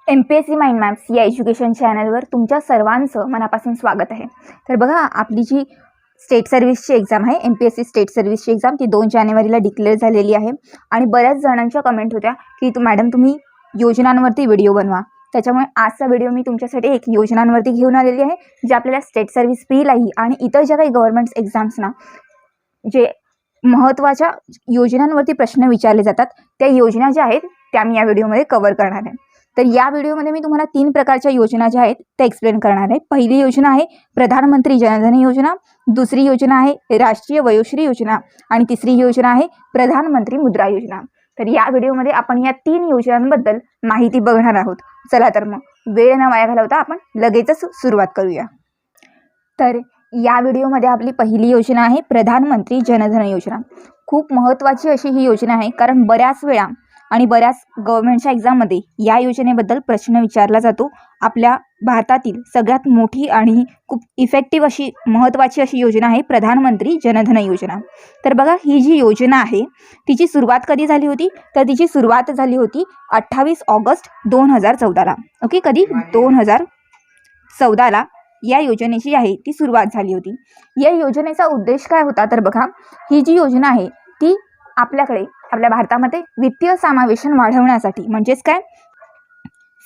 MPSC mind maps या education चॅनलवर तुमच्या सर्वांचं मनापासून स्वागत आहे. तर बघा, आपली जी स्टेट सर्व्हिसची एक्झाम आहे, MPSC स्टेट सर्व्हिसची एक्झाम, ती 2 जानेवारीला डिक्लेअर झालेली आहे. आणि बऱ्याच जणांच्या कमेंट होत्या की मॅडम तुम्ही योजनांवरती व्हिडिओ बनवा. त्याच्यामुळे आजचा व्हिडिओ मी तुमच्यासाठी एक योजनांवरती घेऊन आलेली आहे, जे आपल्याला स्टेट सर्व्हिस पीलाही आणि इतर ज्या काही गव्हर्नमेंट एक्झाम्सना जे महत्त्वाच्या योजनांवरती प्रश्न विचारले जातात, त्या योजना ज्या आहेत त्या मी या व्हिडिओमध्ये कव्हर करणार आहे. तर या व्हिडिओमध्ये मी तुम्हाला 3 प्रकारच्या योजना ज्या आहेत त्या एक्सप्लेन करणार आहे. पहिली योजना आहे प्रधानमंत्री जनधन योजना, दुसरी योजना आहे राष्ट्रीय वयोश्री योजना आणि तिसरी योजना आहे प्रधानमंत्री मुद्रा योजना. तर या व्हिडिओमध्ये आपण या 3 योजनांबद्दल माहिती बघणार आहोत. चला तर मग वेळ न वाया घालवता आपण लगेचच सुरुवात करूया. तर या व्हिडिओमध्ये आपली पहिली योजना आहे प्रधानमंत्री जनधन योजना. खूप महत्त्वाची अशी ही योजना आहे, कारण बऱ्याच वेळा आणि बऱ्याच गव्हर्नमेंटच्या एक्झाममध्ये या योजनेबद्दल प्रश्न विचारला जातो. आपल्या भारतातील सगळ्यात मोठी आणि खूप इफेक्टिव्ह अशी महत्त्वाची अशी योजना आहे प्रधानमंत्री जनधन योजना. तर बघा, ही जी योजना आहे तिची सुरुवात कधी झाली होती, तर तिची सुरुवात झाली होती 28 ऑगस्ट 2014ला. ओके, कधी 2014ला या योजनेची आहे ती सुरुवात झाली होती. या योजनेचा उद्देश काय होता, तर बघा, ही जी योजना आहे ती आपल्या भारतामध्ये वित्तीय समावेशन वाढवण्यासाठी, म्हणजेच काय,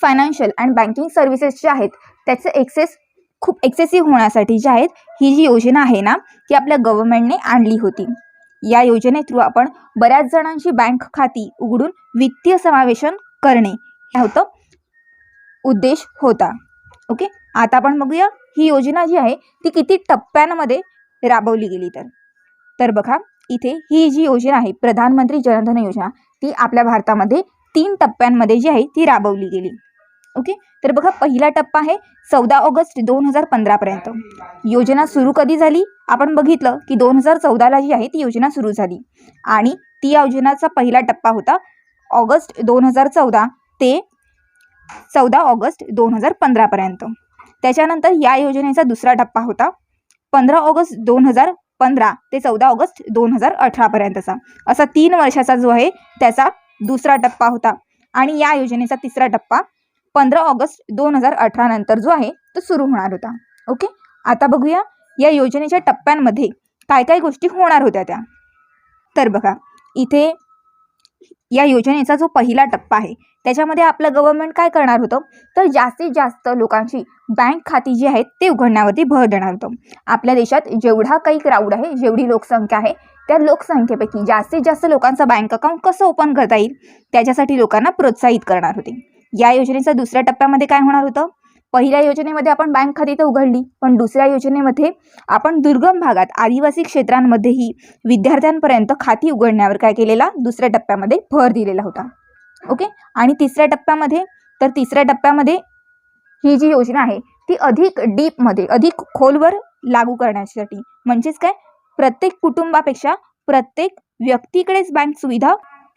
फायनान्शियल अँड बँकिंग सर्व्हिसेस जे आहेत त्याचे खूप एक्सेसिव्ह होण्यासाठी जे आहेत ही जी योजना आहे ना ती आपल्या गव्हर्नमेंटने आणली होती. या योजने थ्रू आपण बऱ्याच जणांची बँक खाती उघडून वित्तीय समावेशन करणे हे होतं उद्देश होता. ओके, आता आपण बघूया ही योजना जी आहे ती किती टप्प्यांमध्ये राबवली गेली. तर बघा, इथे ही जी योजना आहे प्रधानमंत्री जनधन योजना ती आपल्या भारतामध्ये 3 टप्प्यांमध्ये जी आहे ती राबवली गेली. ओके, तर बघा, पहिला टप्पा आहे 14 ऑगस्ट 2015 पर्यंत. योजना सुरू कधी झाली, आपण बघितलं की 2014ला जी आहे ती योजना सुरू झाली आणि ती योजनाचा पहिला टप्पा होता ऑगस्ट 2014 ते 14 ऑगस्ट 2015 पर्यंत. त्याच्यानंतर या योजनेचा दुसरा टप्पा होता 15 ऑगस्ट 2015 ते 14 ऑगस्ट 2018 पर्यंतचा. असा 3 वर्षाचा जो आहे त्याचा दुसरा टप्पा होता. आणि या योजनेचा तिसरा टप्पा 15 ऑगस्ट 2018 नंतर जो आहे तो सुरू होणार होता. ओके, आता बघूया या योजनेच्या टप्प्यांमध्ये काय काय गोष्टी होणार होत्या त्या. तर बघा, इथे या योजनेचा जो पहिला टप्पा आहे त्याच्यामध्ये आपलं गव्हर्नमेंट काय करणार होतं, तर जास्तीत जास्त लोकांची बँक खाती जी आहेत ते उघडण्यावरती भर देणार होतं. आपल्या देशात जेवढा काही क्राऊड आहे, जेवढी लोकसंख्या आहे, त्या लोकसंख्येपैकी जास्तीत जास्त लोकांचं बँक अकाउंट कसं ओपन करता येईल त्याच्यासाठी लोकांना प्रोत्साहित करणार होते. या योजनेच्या दुसऱ्या टप्प्यामध्ये काय होणार होतं, पहिल्या योजनेमध्ये आपण बँक खाती तर उघडली, पण दुसऱ्या योजनेमध्ये आपण दुर्गम भागात आदिवासी क्षेत्रांमध्येही विद्यार्थ्यांपर्यंत खाती उघडण्यावर काय केलेला, दुसऱ्या टप्प्यामध्ये भर दिलेला होता. ओके, आणि तिसऱ्या टप्प्यामध्ये ही जी योजना आहे ती अधिक डीपमध्ये, अधिक खोलवर लागू करण्यासाठी, म्हणजेच काय, प्रत्येक कुटुंबापेक्षा प्रत्येक व्यक्तीकडेच बँक सुविधा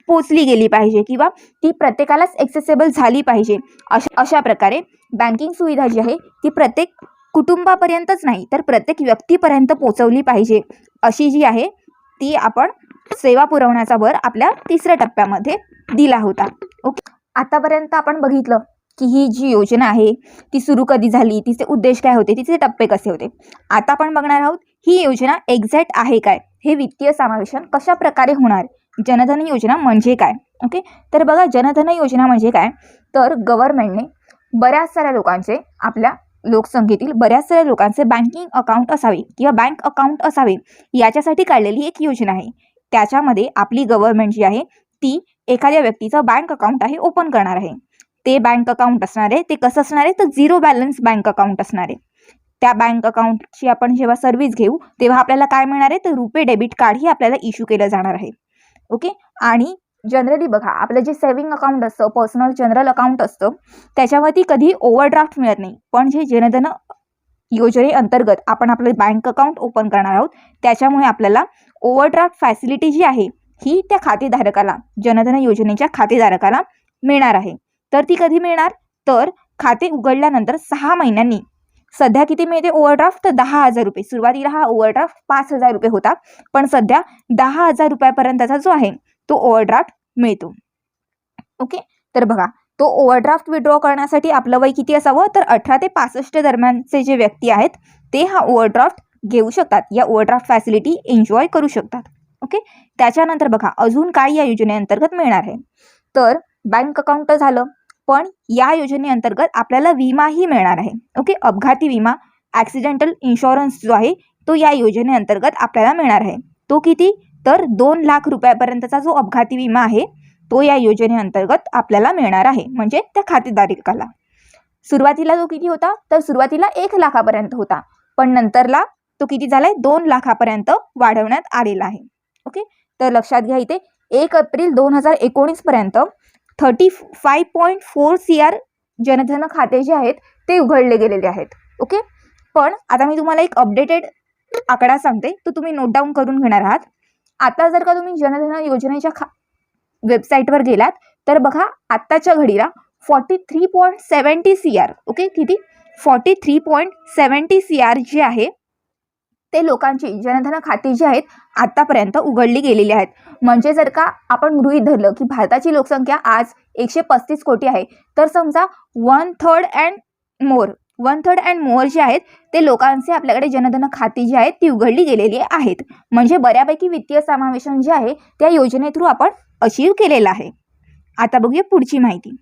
पोचली गेली पाहिजे किंवा ती प्रत्येकालाच ॲक्सेसेबल झाली पाहिजे. अशा प्रकारे बँकिंग सुविधा जी आहे ती प्रत्येक कुटुंबापर्यंतच नाही तर प्रत्येक व्यक्तीपर्यंत पोचवली पाहिजे, अशी जी आहे ती आपण सेवा पुरवण्याचा भर आपल्या तिसऱ्या टप्प्यामध्ये दिला होता. ओके, आतापर्यंत आपण बघितलं की ही जी योजना आहे ती सुरू कधी झाली, तिचे उद्देश काय होते, तिचे टप्पे कसे होते. आता आपण बघणार आहोत ही योजना एक्झॅक्ट आहे काय, हे वित्तीय समावेशन कशा प्रकारे होणार, जनधन योजना म्हणजे काय. ओके, तर बघा, जनधन योजना म्हणजे काय, तर गव्हर्नमेंटने बऱ्याच साऱ्या लोकांचे, आपल्या लोकसंख्येतील बऱ्याच साऱ्या लोकांचे बँकिंग अकाउंट असावे किंवा बँक अकाउंट असावे याच्यासाठी काढलेली एक योजना आहे. त्याच्यामध्ये आपली गव्हर्नमेंट जी आहे ती एखाद्या व्यक्तीचं बँक अकाउंट आहे ओपन करणार आहे. ते बँक अकाउंट असणार आहे ते कसं असणार आहे, तर 0 बॅलन्स बँक अकाउंट असणार आहे. त्या बँक अकाउंटची आपण जेव्हा सर्व्हिस घेऊ तेव्हा आपल्याला काय मिळणार आहे, तर रुपे डेबिट कार्डही आपल्याला इश्यू केलं जाणार आहे. ओके, आणि जनरली बघा, आपलं जे सेव्हिंग अकाउंट असतं, पर्सनल जनरल अकाउंट असतं, त्याच्यावरती कधी ओव्हरड्राफ्ट मिळत नाही. पण जे जनधन योजनेअंतर्गत आपण आपलं बँक अकाउंट ओपन करणार आहोत त्याच्यामुळे आपल्याला ओव्हरड्राफ्ट फॅसिलिटी जी आहे ही त्या खातेधारकाला, जनधन योजनेच्या खातेधारकाला मिळणार आहे. तर ती कधी मिळणार, तर खाते उघडल्यानंतर 6 महिन्यांनी. सध्या किती मिळते ओव्हरड्राफ्ट, तर 10,000 रुपये. सुरुवातीला हा ओव्हरड्राफ्ट 5,000 रुपये होता, पण सध्या 10,000 रुपयापर्यंतचा जो आहे तो ओव्हरड्राफ्ट मिळतो. ओके, तर बघा, तो तो ओव्हरड्राफ्ट विड्रॉ करण्यासाठी आपलं वय किती असावं, तर 18 ते 65 दरम्यानचे जे व्यक्ती आहेत ते हा ओव्हरड्राफ्ट घेऊ शकतात, या ओव्हरड्राफ्ट फॅसिलिटी एन्जॉय करू शकतात. ओके. त्याच्यानंतर बघा अजून काय या योजनेअंतर्गत मिळणार आहे, तर बँक अकाउंट झालं, पण या योजनेअंतर्गत आपल्याला विमाही मिळणार आहे. ओके. अपघाती विमा, ॲक्सिडेंटल इन्शुरन्स जो आहे तो या योजनेअंतर्गत आपल्याला मिळणार आहे. तो किती, तर 2 लाख रुपयापर्यंतचा जो अपघाती विमा आहे तो या योजनेअंतर्गत आपल्याला मिळणार आहे, म्हणजे त्या खातेदाराला. सुरुवातीला जो किती होता, तर सुरुवातीला 1 लाखापर्यंत होता, पण नंतरला तो किती झालाय, 2 लाखापर्यंत वाढवण्यात आलेला आहे. ओके. तर लक्षात घ्या, इथे 1 एप्रिल 2019 पर्यंत 35.4 CR जनधन खाते जे आहेत ते उघडले गेलेले आहेत. ओके. पण आता मी तुम्हाला एक अपडेटेड आकडा सांगते, तो तुम्ही नोट डाऊन करून घेणार आहात. आता जर का तुम्ही जनधन योजनेच्या वेबसाईटवर गेलात तर बघा आत्ताच्या घडीला 43.70 CR, ओके, किती 43.70 CR जे आहे ते लोकांची जनधन खाती जी आहेत आतापर्यंत उघडली गेलेली आहेत. म्हणजे जर का आपण गृहीत धरलं की भारताची लोकसंख्या आज 135 कोटी आहे, तर समजा 1/3 अँड मोर जे आहेत ते लोकांचे आपल्याकडे जनधन खाती जी आहेत ती उघडली गेलेली आहेत. म्हणजे बऱ्यापैकी वित्तीय समावेशन जे आहे त्या योजने थ्रू आपण अचीव केलेलं आहे. आता बघूया पुढची माहिती.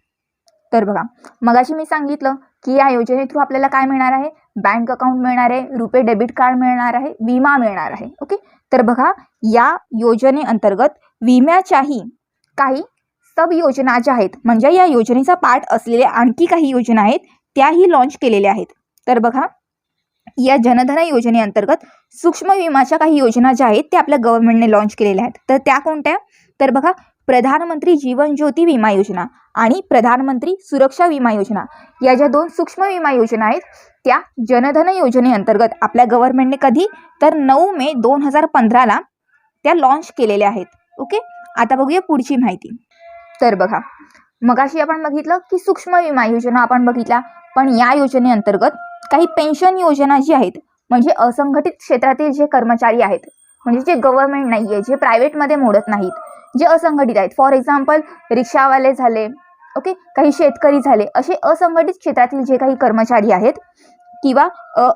तर बघा मगाशी मी सांगितलं की या योजने थ्रू आपल्याला काय मिळणार आहे, बँक अकाउंट मिळणार आहे, रुपे डेबिट कार्ड मिळणार आहे, विमा मिळणार आहे. ओके. तर बघा या योजनेअंतर्गत विम्याच्याही काही सब योजना ज्या आहेत, म्हणजे या योजनेचा पार्ट असलेल्या आणखी काही योजना आहेत त्याही लॉन्च केलेल्या आहेत. तर बघा या जनधन योजनेअंतर्गत सूक्ष्म विमाच्या काही योजना ज्या आहेत त्या आपल्या गव्हर्नमेंटने लॉन्च केलेल्या आहेत. तर त्या कोणत्या, तर बघा प्रधानमंत्री जीवन ज्योती विमा योजना आणि प्रधानमंत्री सुरक्षा विमा योजना या ज्या 2 सूक्ष्म विमा योजना आहेत त्या जनधन योजनेअंतर्गत आपल्या गव्हर्नमेंटने कधी, तर 9 मे 2015ला त्या लॉन्च केलेल्या आहेत. ओके. आता बघूया पुढची माहिती. तर बघा मगाशी आपण बघितलं की सूक्ष्म विमा योजना आपण बघितल्या, पण या योजनेअंतर्गत काही पेन्शन योजना जी आहेत, म्हणजे असंघटित क्षेत्रातील जे कर्मचारी आहेत, म्हणजे जे गव्हर्नमेंट नाही आहे, जे प्रायव्हेटमध्ये मोडत नाहीत, जे असंघटित आहेत, फॉर एक्झाम्पल रिक्षावाले झाले, ओके, काही शेतकरी झाले, असे असंघटित क्षेत्रातील जे काही कर्मचारी आहेत किंवा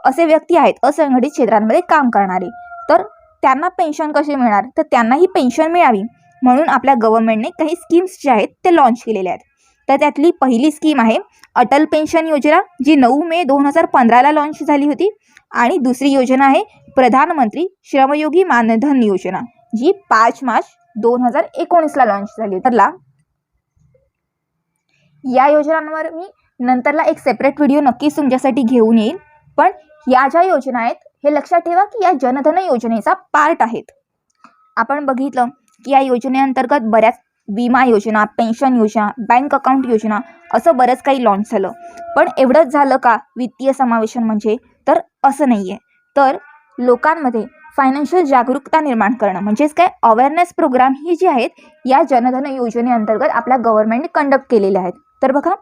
असे व्यक्ती आहेत असंघटित क्षेत्रांमध्ये काम करणारे, तर त्यांना पेन्शन कशी मिळणार, तर त्यांनाही पेन्शन मिळावी म्हणून आपल्या गव्हर्नमेंटने काही स्कीम्स जे आहेत ते लॉन्च केलेले आहेत. तर त्यातली पहिली स्कीम आहे अटल पेन्शन योजना, जी 9 मे 2015ला लॉन्च झाली होती, आणि दुसरी योजना आहे प्रधानमंत्री श्रमयोगी मानधन योजना, जी 5 मार्च 2019ला लॉन्च झाली. तर या योजनांवर मी नंतरला एक सेपरेट व्हिडिओ नक्कीच तुमच्यासाठी घेऊन येईल, पण या ज्या योजना आहेत हे लक्षात ठेवा की या जनधन योजनेचा पार्ट आहेत. आपण बघितलं की या योजनेअंतर्गत बऱ्याच विमा योजना, पेन्शन योजना, बँक अकाउंट योजना असं बरंच काही लॉन्च झालं, पण एवढंच झालं का वित्तीय समावेशन म्हणजे, तर असं नाही आहे. तर लोकांमध्ये फायनान्शियल जागरूकता निर्माण करणं म्हणजेच काय अवेअरनेस प्रोग्राम ही जी आहेत या जनधन योजनेअंतर्गत आपल्या गव्हर्नमेंटने कंडक्ट केलेले आहेत. तर बघा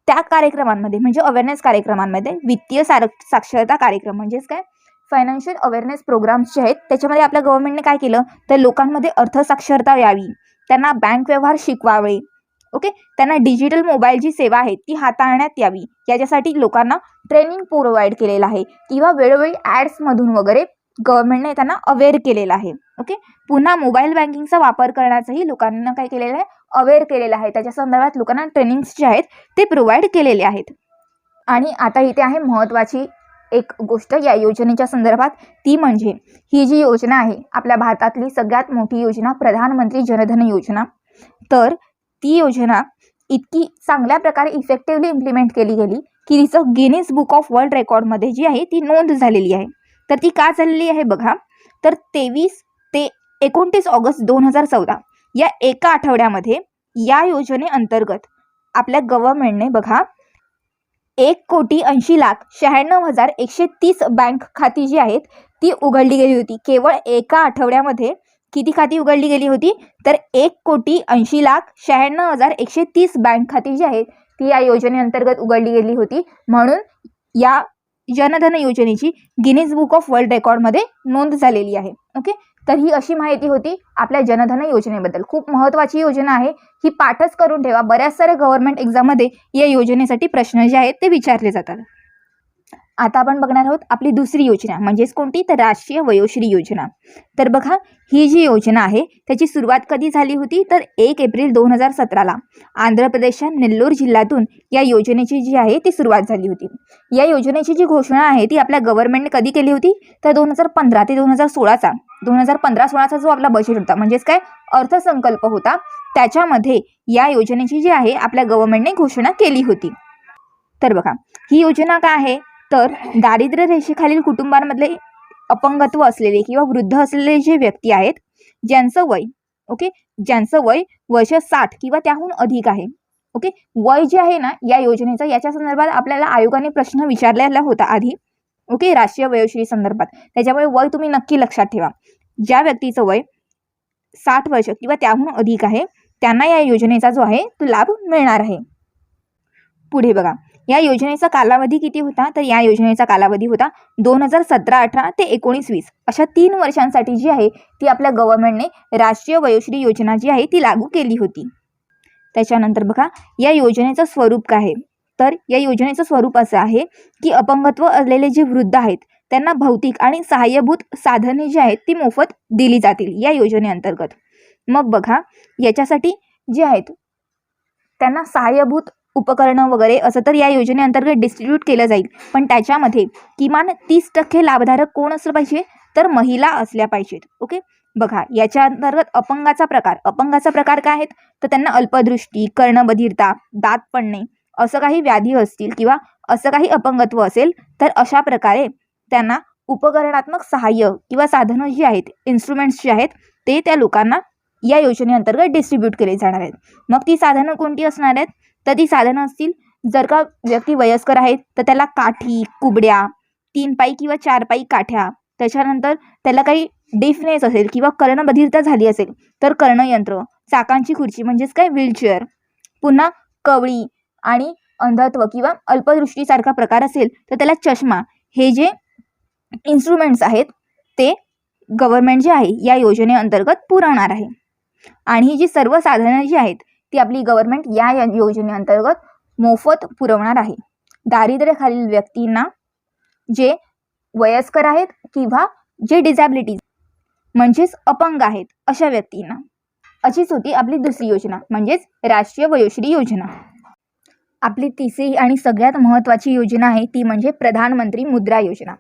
त्या कार्यक्रमांमध्ये म्हणजे अवेअरनेस कार्यक्रमांमध्ये वित्तीय साक्षरता कार्यक्रम म्हणजेच काय फायनान्शियल अवेअरनेस प्रोग्राम्स जे आहेत त्याच्यामध्ये आपल्या गव्हर्नमेंटने काय केलं, तर लोकांमध्ये अर्थसाक्षरता यावी, त्यांना बँक व्यवहार शिकवावे, ओके, त्यांना डिजिटल मोबाईल जी सेवा आहे ती हाताळण्यात यावी, याच्यासाठी लोकांना ट्रेनिंग प्रोव्हाइड केलेलं आहे किंवा वेळोवेळी ॲड्समधून वगैरे गव्हर्नमेंटने त्यांना अवेअर केलेलं आहे. ओके. पुन्हा मोबाईल बँकिंगचा वापर करण्याचंही लोकांना काय केलेलं आहे, अवेअर केलेलं आहे. त्याच्या संदर्भात लोकांना ट्रेनिंग्स जे आहेत ते प्रोव्हाइड केलेले आहेत. आणि आता इथे आहे महत्त्वाची एक गोष्ट या योजनेच्या संदर्भात, ती म्हणजे ही जी योजना आहे आपल्या भारतातली सगळ्यात मोठी योजना प्रधानमंत्री जनधन योजना, तर ती योजना इतकी चांगल्या प्रकारे इफेक्टिव्हली इम्प्लिमेंट केली गेली की तिचं गिनीज बुक ऑफ वर्ल्ड रेकॉर्डमध्ये जी आहे ती नोंद झालेली आहे. तर ती का झालेली आहे बघा, तर 23 ते 29 ऑगस्ट 2014 या एका आठवड्यामध्ये या योजनेअंतर्गत आपल्या गव्हर्नमेंटने बघा 1,80,96,91,130 बँक खाती जी आहेत ती उघडली गेली होती. केवळ एका आठवड्यामध्ये किती खाती उघडली गेली होती, तर 1,80,96,9130 बँक खाती जी आहेत ती या योजनेअंतर्गत उघडली गेली होती. म्हणून या जनधन योजनेची गिनीज बुक ऑफ वर्ल्ड रेकॉर्डमध्ये नोंद झालेली आहे. ओके, तर ही अशी माहिती होती आपल्या जनधन योजनेबद्दल. खूप महत्त्वाची योजना आहे ही, पाठच करून ठेवा. बऱ्याच साऱ्या गव्हर्नमेंट एक्झाममध्ये या योजनेसाठी प्रश्न जे आहेत ते विचारले जातात. आता आपण बघणार आहोत आपली दुसरी योजना, म्हणजेच कोणती, तर राष्ट्रीय वयोश्री योजना. तर बघा, ही जी योजना आहे त्याची सुरुवात कधी झाली होती, तर 1 एप्रिल 2017ला आंध्र प्रदेशच्या नेल्लोर जिल्ह्यातून या योजनेची जी आहे ती सुरुवात झाली होती. या योजनेची जी घोषणा आहे ती आपल्या गव्हर्नमेंटने कधी केली होती, तर 2015 ते 2016चा 2015-16चा जो आपला बजेट होता, म्हणजेच काय अर्थसंकल्प होता, त्याच्यामध्ये या योजनेची जी आहे आपल्या गव्हर्नमेंटने घोषणा केली होती. तर बघा, ही योजना काय आहे, तर दारिद्र्य रेषेखालील कुटुंबांमधले अपंगत्व असलेले किंवा वृद्ध असलेले जे व्यक्ती आहेत, ज्यांचं वय ज्यांचं वय वर्ष 60 किंवा त्याहून अधिक आहे. ओके, वय जे आहे ना या योजनेचं, याच्या संदर्भात आपल्याला आयोगाने प्रश्न विचारलेला होता आधी. ओके, राष्ट्रीय वयोश्री संदर्भात. त्याच्यामुळे वय तुम्ही नक्की लक्षात ठेवा. ज्या व्यक्तीचं वय 60 वर्ष किंवा त्याहून अधिक आहे त्यांना या योजनेचा जो आहे तो लाभ मिळणार आहे. पुढे बघा, या योजनेचा कालावधी किती होता, तर या योजनेचा कालावधी होता 2017-18 ते 19-20 अशा 3 वर्षांसाठी जी आहे ती आपल्या गव्हर्नमेंटने राष्ट्रीय वयोश्री योजना जी आहे ती लागू केली होती. त्याच्यानंतर बघा, या योजनेचं स्वरूप काय आहे, तर या योजनेचं स्वरूप असं आहे की अपंगत्व असलेले जे वृद्ध आहेत त्यांना भौतिक आणि सहाय्यभूत साधने जी आहेत ती मोफत दिली जातील या योजनेअंतर्गत. मग बघा, याच्यासाठी जे आहेत त्यांना सहाय्यभूत उपकरणं वगैरे असं तर या योजनेअंतर्गत डिस्ट्रीब्यूट केलं जाईल, पण त्याच्यामध्ये किमान 30% लाभधारक कोण असलं पाहिजे, तर महिला असल्या पाहिजेत. ओके, बघा, याच्या अंतर्गत अपंगाचा प्रकार काय आहेत, तर त्यांना अल्पदृष्टी, कर्णबधिरता, दात पडणे असं काही व्याधी असतील किंवा असं काही अपंगत्व असेल, तर अशा प्रकारे त्यांना उपकरणात्मक सहाय्य किंवा साधनं जी आहेत, इन्स्ट्रुमेंट्स जे आहेत ते त्या लोकांना या योजनेअंतर्गत डिस्ट्रीब्यूट केले जाणार आहेत. मग ती साधनं कोणती असणार आहेत, तर ती साधनं असतील, जर का व्यक्ती वयस्कर आहेत तर त्याला काठी, कुबड्या, 3 पाई किंवा 4 पाई काठ्या, त्याच्यानंतर त्याला काही डिफनेस असेल किंवा कर्णबधिरता झाली असेल तर कर्णयंत्र, चाकांची खुर्ची म्हणजेच काय व्हीलचेअर, पुन्हा कवळी आणि अंधत्व किंवा अल्पदृष्टीसारखा प्रकार असेल तर त्याला चष्मा, हे जे इन्स्ट्रुमेंट्स आहेत ते गव्हर्नमेंट जे आहे या योजनेअंतर्गत पुरवणार आहे. आणि ही जी सर्व साधनं जी आहेत ती आपली गव्हर्नमेंट या योजनेअंतर्गत मोफत पुरवणार आहे. दारिद्र्याखालील व्यक्तींना, जे वयस्कर आहेत किंवा जे डिझॅबिलिटीज म्हणजेच अपंग आहेत अशा व्यक्तींना. अशीच होती आपली दुसरी योजना, म्हणजेच राष्ट्रीय वयोश्री योजना. आपली तिसरी आणि सगळ्यात महत्त्वाची योजना आहे ती म्हणजे प्रधानमंत्री मुद्रा योजना.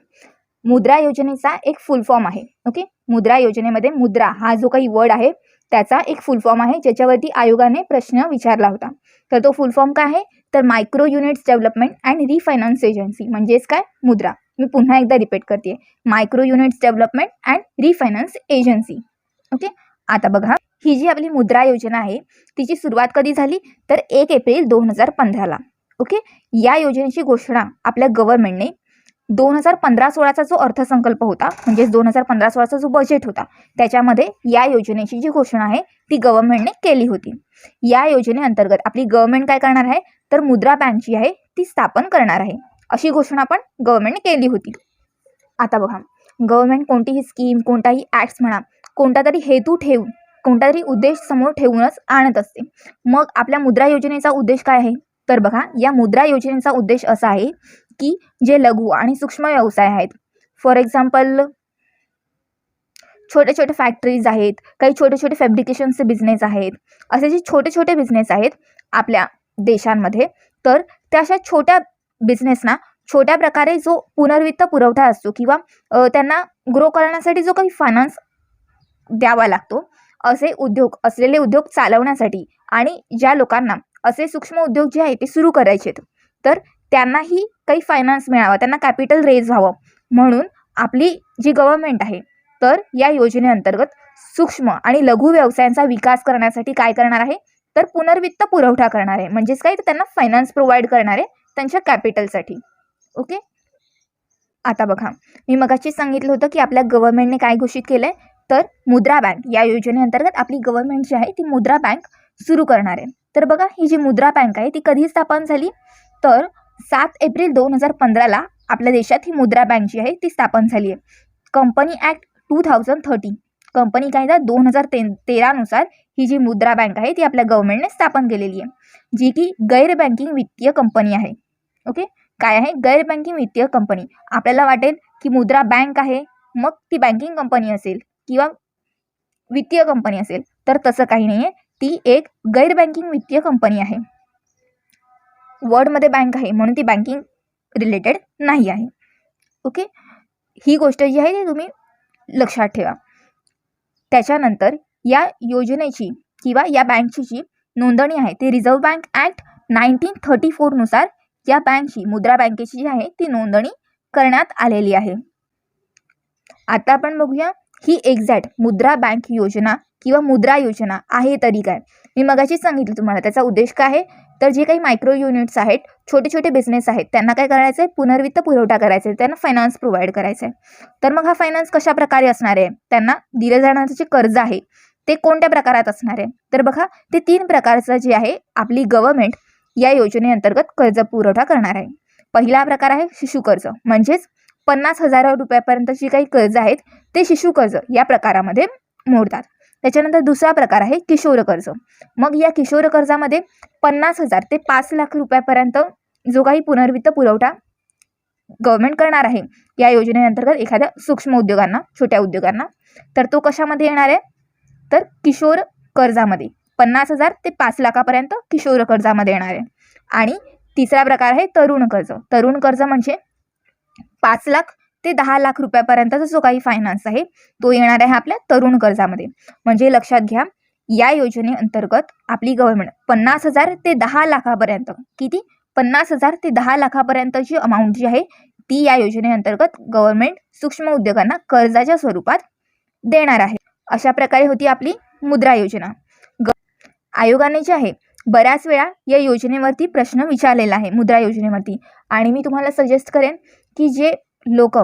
मुद्रा योजनेचा एक फुल फॉर्म आहे. ओके, मुद्रा योजनेमध्ये मुद्रा हा जो काही वर्ड आहे त्याचा एक फुल फॉर्म आहे, ज्याच्यावरती आयोगाने प्रश्न विचारला होता. तर तो फुल फॉर्म काय आहे, तर micro units development and रिफायनान्स agency, म्हणजेच काय मुद्रा. मी पुन्हा एकदा रिपीट करते, micro units development and रिफायनान्स agency. Okay, आता बघा, ही जी आपली मुद्रा योजना आहे तिची सुरुवात कधी झाली, तर 1 एप्रिल 2015ला. ओके, या योजनेची घोषणा आपल्या गव्हर्नमेंटने 2015-16चा जो अर्थसंकल्प होता, म्हणजेच 2015-16चा जो बजेट होता त्याच्यामध्ये या योजनेची जी घोषणा आहे ती गव्हर्नमेंटने केली होती. या योजनेअंतर्गत आपली गव्हर्नमेंट काय करणार आहे, तर मुद्रा बँक जी आहे ती स्थापन करणार आहे, अशी घोषणा पण गव्हर्नमेंटने केली होती. आता बघा, गव्हर्नमेंट कोणतीही स्कीम, कोणताही ॲक्ट्स म्हणा, कोणता तरी हेतू ठेवून, कोणता तरी उद्देश समोर ठेवूनच आणत असते. मग आपल्या मुद्रा योजनेचा उद्देश काय आहे, तर बघा, या मुद्रा योजनेचा उद्देश असा आहे की जे लघु आणि सूक्ष्म व्यवसाय आहेत, फॉर एक्झाम्पल छोटे छोटे फॅक्टरीज आहेत, काही छोटे छोटे फॅब्रिकेशनचे बिझनेस आहेत, असे जे छोटे छोटे बिझनेस आहेत आपल्या देशांमध्ये, तर त्या अशा छोट्या बिझनेसना छोट्या प्रकारे जो पुनर्वित्त पुरवठा असतो किंवा त्यांना ग्रो करण्यासाठी जो काही फायनान्स द्यावा लागतो, असे उद्योग असलेले उद्योग चालवण्यासाठी आणि ज्या लोकांना असे सूक्ष्म उद्योग जे आहे ते सुरू करायचे आहेत तर त्यांनाही काही फायनान्स मिळावा, त्यांना कॅपिटल रेज व्हावं, म्हणून आपली जी गव्हर्नमेंट आहे तर या योजनेअंतर्गत सूक्ष्म आणि लघु व्यवसायांचा विकास करण्यासाठी काय करणार आहे, तर पुनर्वित्त पुरवठा करणार आहे, म्हणजेच काय, तर त्यांना फायनान्स प्रोव्हाइड करणार आहे त्यांच्या कॅपिटलसाठी. ओके, आता बघा, मी मगाशी सांगितलं होतं की आपल्या गव्हर्नमेंटने काय घोषित केलं आहे, तर मुद्रा बँक. या योजनेअंतर्गत आपली गव्हर्नमेंट जी आहे ती मुद्रा बँक सुरू करणार आहे. तर बघा, ही जी मुद्रा बँक आहे ती कधी स्थापन झाली, तर 7 एप्रिल 2015ला आपल्या देशात ही मुद्रा बँक जी आहे ती स्थापन झाली आहे. कंपनी ॲक्ट 2013 कंपनी कायदा 2013नुसार ही जी मुद्रा बँक आहे ती आपल्या गव्हर्नमेंटने स्थापन केलेली आहे, जी की गैर बँकिंग वित्तीय कंपनी आहे. ओके, काय आहे? गैर बँकिंग वित्तीय कंपनी. आपल्याला वाटेल की मुद्रा बँक आहे मग ती बँकिंग कंपनी असेल किंवा वित्तीय कंपनी असेल, तर तसं काही नाही आहे. ती एक गैर बँकिंग वित्तीय कंपनी आहे. वर्डमध्ये बँक आहे म्हणून ती बँकिंग रिलेटेड नाही आहे. ओके, ही गोष्ट जी आहे ती तुम्ही लक्षात ठेवा. त्याच्यानंतर या योजनेची किंवा या बँकची जी नोंदणी आहे ती रिझर्व्ह बँक ॲक्ट 1934नुसार या बँकची मुद्रा बँकेची जी आहे ती नोंदणी करण्यात आलेली आहे. आता आपण बघूया ही एक्झॅक्ट मुद्रा बँक योजना किंवा मुद्रा योजना आहे तरी काय. मी मगाशीच सांगितलं तुम्हाला त्याचा उद्देश काय आहे. तर जे काही मायक्रो युनिट्स आहेत, छोटे छोटे बिझनेस आहेत, त्यांना काय करायचं आहे? पुनर्वित्त पुरवठा करायचा आहे, त्यांना फायनान्स प्रोव्हाइड करायचा आहे. तर मग हा फायनान्स कशा प्रकारे असणार आहे? त्यांना दिले जाणारे जे कर्ज आहे ते कोणत्या प्रकारात असणार आहे? तर बघा, ते 3 प्रकारचं जे आहे आपली गव्हर्नमेंट या योजनेअंतर्गत कर्ज पुरवठा करणार आहे. पहिला प्रकार आहे शिशु कर्ज, म्हणजेच 50,000 रुपयापर्यंत जी काही कर्ज आहेत ते शिशु कर्ज या प्रकारामध्ये मोडतात. त्याच्यानंतर दुसरा प्रकार आहे किशोर कर्ज. मग या किशोर कर्जामध्ये 50,000 ते 5 लाख रुपयापर्यंत जो काही पुनर्वित्त पुरवठा गव्हर्नमेंट करणार आहे या योजनेअंतर्गत एखाद्या सूक्ष्म उद्योगांना, छोट्या उद्योगांना, तर तो कशामध्ये येणार आहे? तर किशोर कर्जामध्ये 50,000 ते 5 लाखापर्यंत किशोर कर्जामध्ये येणार आहे. आणि तिसरा प्रकार आहे तरुण कर्ज. तरुण कर्ज म्हणजे 5 लाख ते 10 लाख रुपयापर्यंतचा जो काही फायनान्स आहे तो येणार आहे आपल्या तरुण कर्जामध्ये. म्हणजे लक्षात घ्या, या योजनेअंतर्गत आपली गव्हर्नमेंट 50,000 ते 10 लाखापर्यंत, किती? 50,000 ते 10 लाखापर्यंतची अमाऊंट जी आहे ती या योजनेअंतर्गत गव्हर्नमेंट सूक्ष्म उद्योगांना कर्जाच्या स्वरूपात देणार आहे. अशा प्रकारे होती आपली मुद्रा योजना. आयोगाने जे आहे बऱ्याच वेळा या योजनेवरती प्रश्न विचारलेला आहे मुद्रा योजनेवरती. आणि मी तुम्हाला सजेस्ट करेन की जे लोक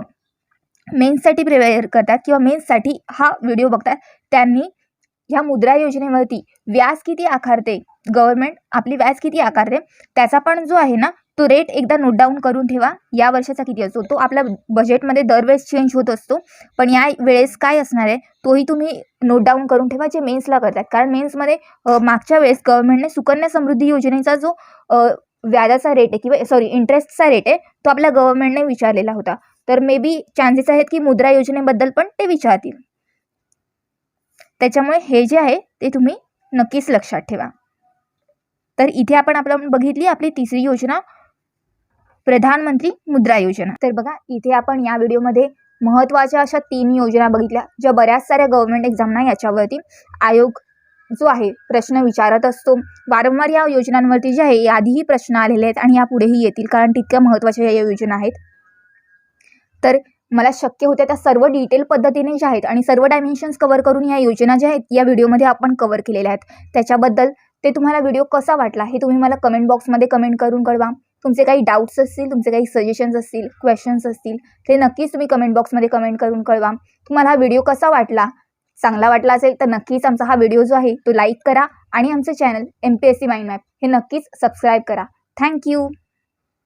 मेन्ससाठी प्रिपेअर करतात किंवा मेन्ससाठी हा व्हिडिओ बघतात त्यांनी ह्या मुद्रा योजनेवरती व्याज किती आकारते गव्हर्नमेंट, आपली व्याज किती आकारते त्याचा पण जो आहे ना तो रेट एकदा नोट डाऊन करून ठेवा. या वर्षाचा किती असतो तो आपल्या बजेटमध्ये दरवेळेस चेंज होत असतो, पण या वेळेस काय असणार आहे तोही तुम्ही नोट डाऊन करून ठेवा जे मेन्सला करतात. कारण मेन्समध्ये मागच्या वेळेस गव्हर्नमेंटने सुकन्या समृद्धी योजनेचा जो व्याजाचा रेट आहे किंवा इंटरेस्टचा रेट आहे तो आपल्या गव्हर्नमेंटने विचारलेला होता. तर मे बी चान्सेस आहेत की मुद्रा योजनेबद्दल पण ते विचारतील. त्याच्यामुळे हे जे आहे ते तुम्ही नक्कीच लक्षात ठेवा. तर इथे आपण बघितली आपली तिसरी योजना, प्रधानमंत्री मुद्रा योजना. तर बघा, इथे आपण या व्हिडिओमध्ये महत्त्वाच्या अशा 3 योजना बघितल्या ज्या बऱ्याच साऱ्या गव्हर्नमेंट एक्झामना याच्यावरती आयोग जो आहे प्रश्न विचारत असतो. वारंवार या योजनांवरती जे आहे आधीही प्रश्न आलेले आहेत आणि यापुढेही येतील, कारण तितक्या महत्त्वाच्या या योजना आहेत. तर मला शक्य होत्या त्या सर्व डिटेल पद्धतीने ज्या आहेत आणि सर्व डायमेन्शन्स कव्हर करून या योजना ज्या आहेत या व्हिडिओमध्ये आपण कव्हर केलेल्या आहेत. त्याच्याबद्दल ते तुम्हाला व्हिडिओ कसा वाटला हे तुम्ही मला कमेंट बॉक्समध्ये कमेंट करून कळवा. तुमचे काही डाऊट्स असतील, तुमचे काही सजेशन्स असतील, क्वेश्चन्स असतील, ते नक्कीच तुम्ही कमेंट बॉक्समध्ये कमेंट करून कळवा. तुम्हाला हा व्हिडिओ कसा वाटला, चांगला वाटला असेल तर नक्कीच आमचा हा व्हिडिओ जो आहे तो लाईक करा आणि आमचे चॅनल MPSC माइंड मॅप हे नक्कीच सबस्क्राईब करा. थँक्यू.